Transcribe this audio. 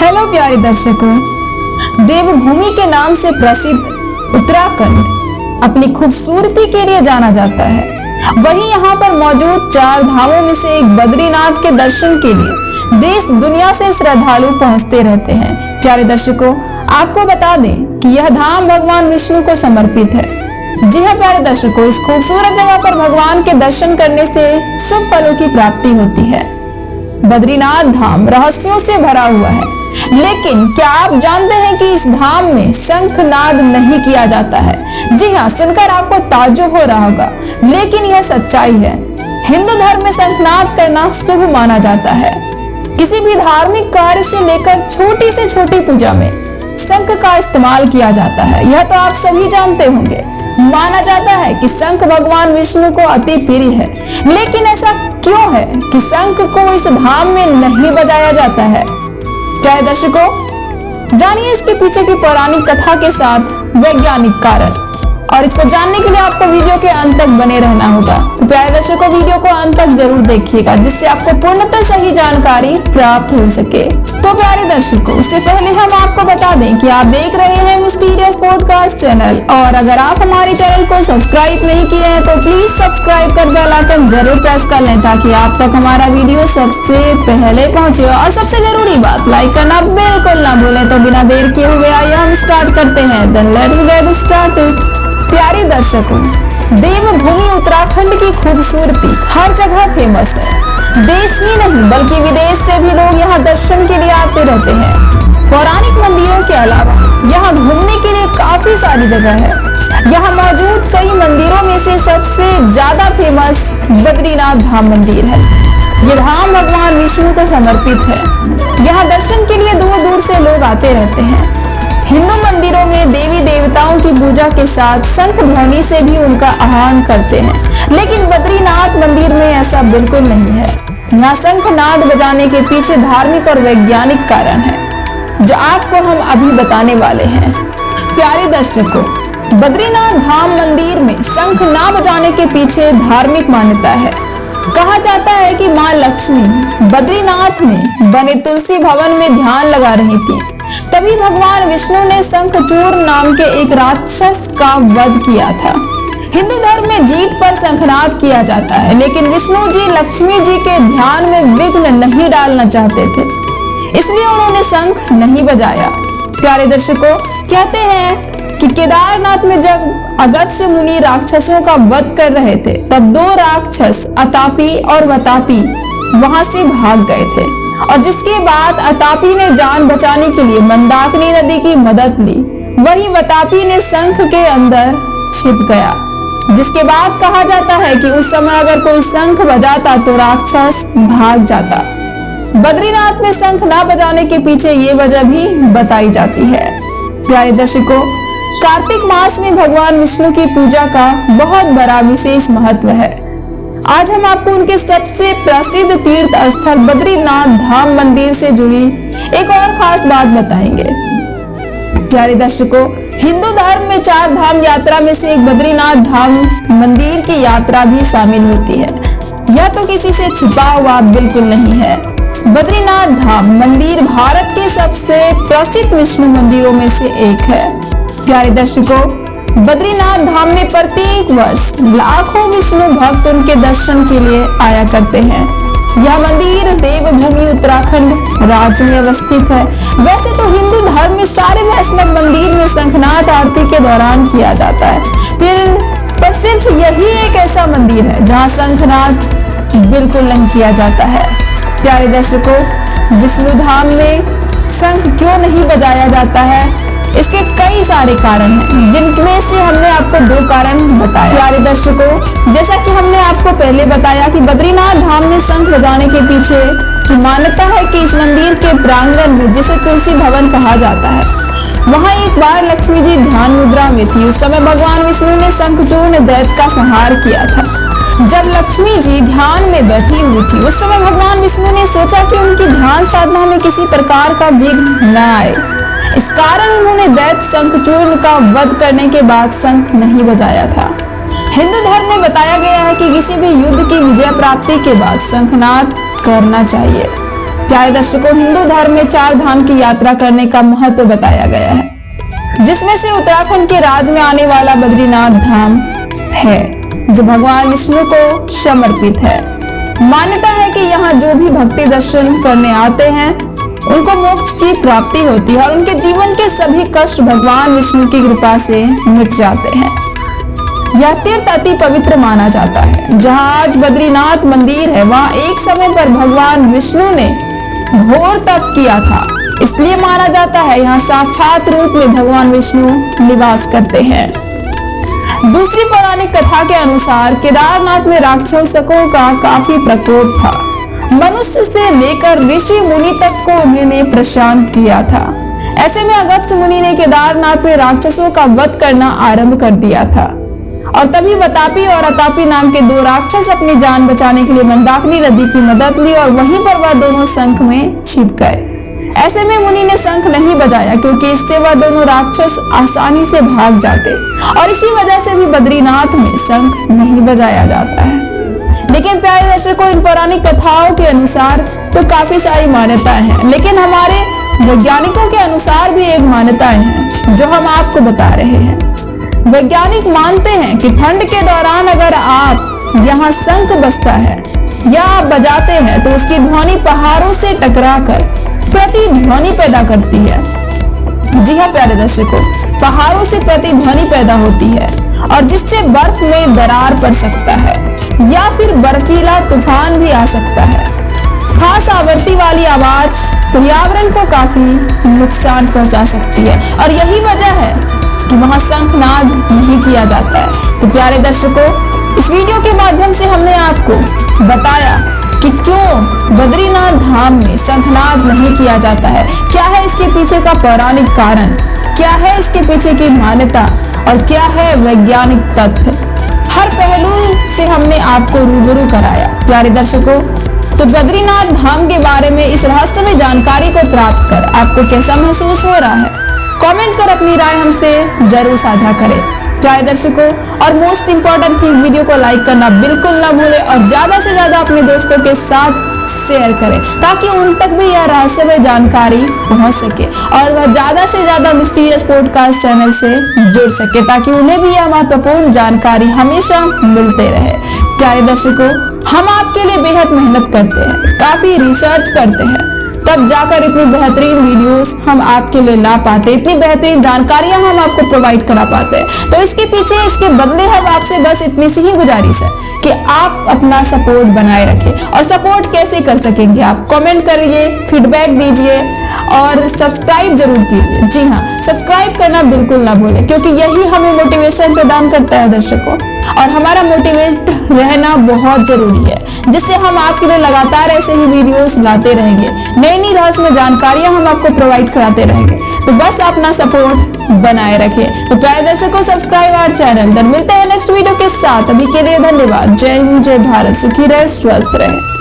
Hello प्यारे दर्शकों, देवभूमि के नाम से प्रसिद्ध उत्तराखंड अपनी खूबसूरती के लिए जाना जाता है। वहीं यहाँ पर मौजूद 4 धामों में से एक बद्रीनाथ के दर्शन के लिए देश दुनिया से श्रद्धालु पहुँचते रहते हैं। प्यारे दर्शकों, आपको बता दें कि यह धाम भगवान विष्णु को समर्पित है। जी हाँ प्यारे दर्शकों, इस खूबसूरत जगह पर भगवान के दर्शन करने से शुभ फलों की प्राप्ति होती है। बद्रीनाथ धाम रहस्यों से भरा हुआ है, लेकिन क्या आप जानते हैं कि इस धाम में शंखनाद नहीं किया जाता है? जी हाँ, सुनकर आपको ताज्जुब हो रहा होगा, लेकिन यह सच्चाई है। हिंदू धर्म में शंखनाद करना शुभ माना जाता है। किसी भी धार्मिक कार्य से लेकर छोटी से छोटी पूजा में शंख का इस्तेमाल किया जाता है। यह तो आप सभी जानते होंगे। माना जाता है कि शंख भगवान विष्णु को अति प्रिय है, लेकिन ऐसा क्यों है कि शंख को इस धाम में नहीं बजाया जाता है? क्या दर्शकों, जानिए इसके पीछे की पौराणिक कथा के साथ वैज्ञानिक कारण। और इसको जानने के लिए आपको वीडियो के अंत तक बने रहना होगा। तो प्यारे दर्शकों, वीडियो को अंत तक जरूर देखिएगा, जिससे आपको पूर्णतः सही जानकारी प्राप्त हो सके। तो प्यारे दर्शकों, उससे पहले हम आपको बता दें कि आप देख रहे हैं मिस्टीरियस पॉडकास्ट चैनल, और अगर आप हमारे चैनल को सब्सक्राइब नहीं किए हैं तो प्लीज सब्सक्राइब कर बेल आइकन जरूर प्रेस कर लें, ताकि आप तक हमारा वीडियो सबसे पहले पहुंचे। और सबसे जरूरी बात, लाइक करना बिल्कुल ना भूलें। तो बिना देर किए हुए आइए हम स्टार्ट करते हैं। Then let's get started. प्यारे दर्शकों, देवभूमि उत्तराखंड की खूबसूरती हर जगह फेमस है। देश ही नहीं बल्कि विदेश से भी लोग यहाँ दर्शन के लिए आते रहते हैं। पौराणिक मंदिरों के अलावा यहाँ घूमने के लिए काफी सारी जगह है। यहाँ मौजूद कई मंदिरों में से सबसे ज्यादा फेमस बद्रीनाथ धाम मंदिर है। ये धाम भगवान विष्णु को समर्पित है। यहाँ दर्शन के लिए दूर दूर से लोग आते रहते हैं। हिंदू मंदिरों में देवी देवताओं की पूजा के साथ शंख ध्वनि से भी उनका आह्वान करते हैं, लेकिन बद्रीनाथ मंदिर में ऐसा बिल्कुल नहीं है। यहाँ शंखनाद बजाने के पीछे धार्मिक और वैज्ञानिक कारण है, जो आपको हम अभी बताने वाले हैं। प्यारे दर्शकों, बद्रीनाथ धाम मंदिर में शंख ना बजाने के पीछे धार्मिक मान्यता है। कहा जाता है कि माँ लक्ष्मी बद्रीनाथ में बने तुलसी भवन में ध्यान लगा रही थी। तभी भगवान विष्णु ने शंखचूर नाम के एक राक्षस का वध किया था। हिंदू धर्म में जीत पर शंखनाद किया जाता है, लेकिन विष्णु जी लक्ष्मी जी के ध्यान में विघ्न नहीं डालना चाहते थे, इसलिए उन्होंने शंख नहीं बजाया। प्यारे दर्शकों, कहते हैं कि केदारनाथ में जब अगस्त्य मुनि राक्षसों का वध कर रहे थे, तब 2 राक्षस अतापी और वतापी वहां से भाग गए थे, और जिसके बाद अतापी ने जान बचाने के लिए मंदाकिनी नदी की मदद ली। वहीं वतापी ने शंख के अंदर छिप गया, जिसके बाद कहा जाता है कि उस समय अगर कोई शंख बजाता तो राक्षस भाग जाता। बद्रीनाथ में शंख ना बजाने के पीछे ये वजह भी बताई जाती है। प्यारे दर्शकों, कार्तिक मास में भगवान विष्णु की पूजा का बहुत बड़ा विशेष महत्व है। आज हम आपको उनके सबसे प्रसिद्ध तीर्थ स्थल बद्रीनाथ धाम मंदिर से जुड़ी एक और खास बात बताएंगे। प्यारे दर्शकों, हिंदू धर्म में 4 धाम यात्रा में से एक बद्रीनाथ धाम मंदिर की यात्रा भी शामिल होती है। यह तो किसी से छुपा हुआ बिल्कुल नहीं है। बद्रीनाथ धाम मंदिर भारत के सबसे प्रसिद्ध विष्णु मंदिरों में से एक है। प्यारे दर्शकों, बद्रीनाथ धाम में प्रत्येक वर्ष लाखों विष्णु भक्त उनके दर्शन के लिए आया करते हैं। यह मंदिर देवभूमि उत्तराखंड राज्य में अवस्थित है। वैसे तो हिंदू धर्म में सारे वैष्णव मंदिर में शंखनाद आरती के दौरान किया जाता है, पर सिर्फ यही एक ऐसा मंदिर है जहाँ शंखनाद बिल्कुल नहीं किया जाता है। प्यारे दर्शकों, विष्णु धाम में शंख क्यों नहीं बजाया जाता है? इसके कई सारे कारण हैं, जिनमें से हमने आपको 2 कारण बताए। प्यारे दर्शकों, जैसा कि हमने आपको पहले बताया कि बद्रीनाथ धाम में शंख बजाने के पीछे की मान्यता है कि इस मंदिर के प्रांगण में, जिसे तुलसी भवन कहा जाता है, वहां एक बार लक्ष्मी जी ध्यान मुद्रा में थी। उस समय भगवान विष्णु ने शंखचूर्ण दैत्य का संहार किया था। जब लक्ष्मी जी ध्यान में बैठी हुई थी, उस समय भगवान विष्णु ने सोचा कि उनकी ध्यान साधना में किसी प्रकार का विघ्न न आए। इस कारण उन्होंने दैत्य शंखचूर्ण का वध करने के बाद शंख नहीं बजाया था। हिंदू धर्म में बताया गया है कि किसी भी युद्ध की विजय प्राप्ति के बाद शंखनाद करना चाहिए। प्यारे दर्शकों, हिंदू धर्म में 4 धाम की यात्रा करने का महत्व बताया गया है, जिसमें से उत्तराखंड के राज में आने वाला बद्रीनाथ धाम है, जो भगवान विष्णु को समर्पित है। मान्यता है कि यहाँ जो भी भक्ति दर्शन करने आते हैं उनको मोक्ष की प्राप्ति होती है और उनके जीवन के सभी कष्ट भगवान विष्णु की कृपा से मिट जाते हैं। यह तीर्थ अति पवित्र माना जाता है। जहाँ आज बद्रीनाथ मंदिर है, वहाँ एक समय पर भगवान विष्णु ने घोर तप किया था, इसलिए माना जाता है यहाँ साक्षात रूप में भगवान विष्णु निवास करते हैं। दूसरी पौराणिक कथा के अनुसार केदारनाथ में राक्षसों का काफी प्रकोप था। मनुष्य से लेकर ऋषि मुनि तक को उन्होंने परेशान किया था। ऐसे में अगस्त्य मुनि ने केदारनाथ में राक्षसों का वध करना आरंभ कर दिया था और तभी वतापी और अतापी नाम के 2 राक्षस अपनी जान बचाने के लिए मंदाकिनी नदी की मदद ली और वहीं पर वह दोनों शंख में छिप गए। ऐसे में मुनि ने शंख नहीं बजाया, क्योंकि इससे वह दोनों राक्षस आसानी से भाग जाते और इसी वजह से भी बद्रीनाथ में शंख नहीं बजाया जाता है। लेकिन प्यारे दर्शकों, इन पौराणिक कथाओं के अनुसार तो काफी सारी मान्यताएं हैं, लेकिन हमारे वैज्ञानिकों के अनुसार भी एक मान्यताएं हैं जो हम आपको बता रहे हैं। वैज्ञानिक मानते हैं कि ठंड के दौरान अगर आप यहाँ शंख बजता है या आप बजाते हैं तो उसकी ध्वनि पहाड़ों से टकराकर प्रतिध्वनि पैदा करती है। जी हाँ प्यारे दर्शकों, पहाड़ों से प्रतिध्वनि पैदा होती है और जिससे बर्फ में दरार पड़ सकता है या फिर बर्फीला तूफान भी आ सकता है। खास आवृत्ति वाली आवाज पर्यावरण को काफी नुकसान पहुंचा सकती है और यही वजह है कि वहां शंखनाद नहीं किया जाता है। तो प्यारे दर्शकों, इस वीडियो के माध्यम से हमने आपको बताया कि क्यों बद्रीनाथ धाम में शंखनाद नहीं किया जाता है, क्या है इसके पीछे का पौराणिक कारण, क्या है इसके पीछे की मान्यता और क्या है वैज्ञानिक तथ्य। हर पहलू से हमने आपको रूबरू कराया। प्यारे दर्शकों, तो बद्रीनाथ धाम के बारे में इस रहस्यमय जानकारी को प्राप्त कर आपको कैसा महसूस हो रहा है, कमेंट कर अपनी राय हमसे जरूर साझा करें। प्यारे दर्शकों, और मोस्ट इंपॉर्टेंट थी, वीडियो को लाइक करना बिल्कुल ना भूलें और ज्यादा से ज्यादा अपने दोस्तों के साथ शेयर करें ताकि उन तक भी यह रहस्यमय जानकारी पहुंच सके और वह ज्यादा से ज्यादा मिस्टीरियस पॉडकास्ट चैनल से जुड़ सके ताकि उन्हें भी यह महत्वपूर्ण जानकारी हमेशा मिलते रहे। प्यारे दर्शकों, हम आपके लिए बेहद मेहनत करते हैं, काफी रिसर्च करते हैं, तब जाकर इतनी बेहतरीन वीडियोस हम आपके लिए ला पाते, इतनी बेहतरीन जानकारियां हम आपको प्रोवाइड करा पाते हैं। तो इसके पीछे, इसके बदले हम आपसे बस इतनी सी ही गुजारिश है कि आप अपना सपोर्ट बनाए रखें। और सपोर्ट कैसे कर सकेंगे आप, कमेंट करिए, फीडबैक दीजिए और सब्सक्राइब जरूर कीजिए। जी हाँ, सब्सक्राइब करना बिल्कुल ना भूलें, क्योंकि यही हमें मोटिवेशन प्रदान करता है दर्शकों, और हमारा मोटिवेट रहना बहुत जरूरी है, जिससे हम आपके लिए लगातार ऐसे ही वीडियोस लाते रहेंगे, नई नई रहस्यमय जानकारियां हम आपको प्रोवाइड कराते रहेंगे। तो बस अपना सपोर्ट बनाए रखें। तो प्यारे दर्शकों, सब्सक्राइब आवर चैनल। मिलते हैं नेक्स्ट वीडियो के साथ। अभी के लिए धन्यवाद। जय हिंद, जय भारत, सुखी रहे, स्वस्थ रहे।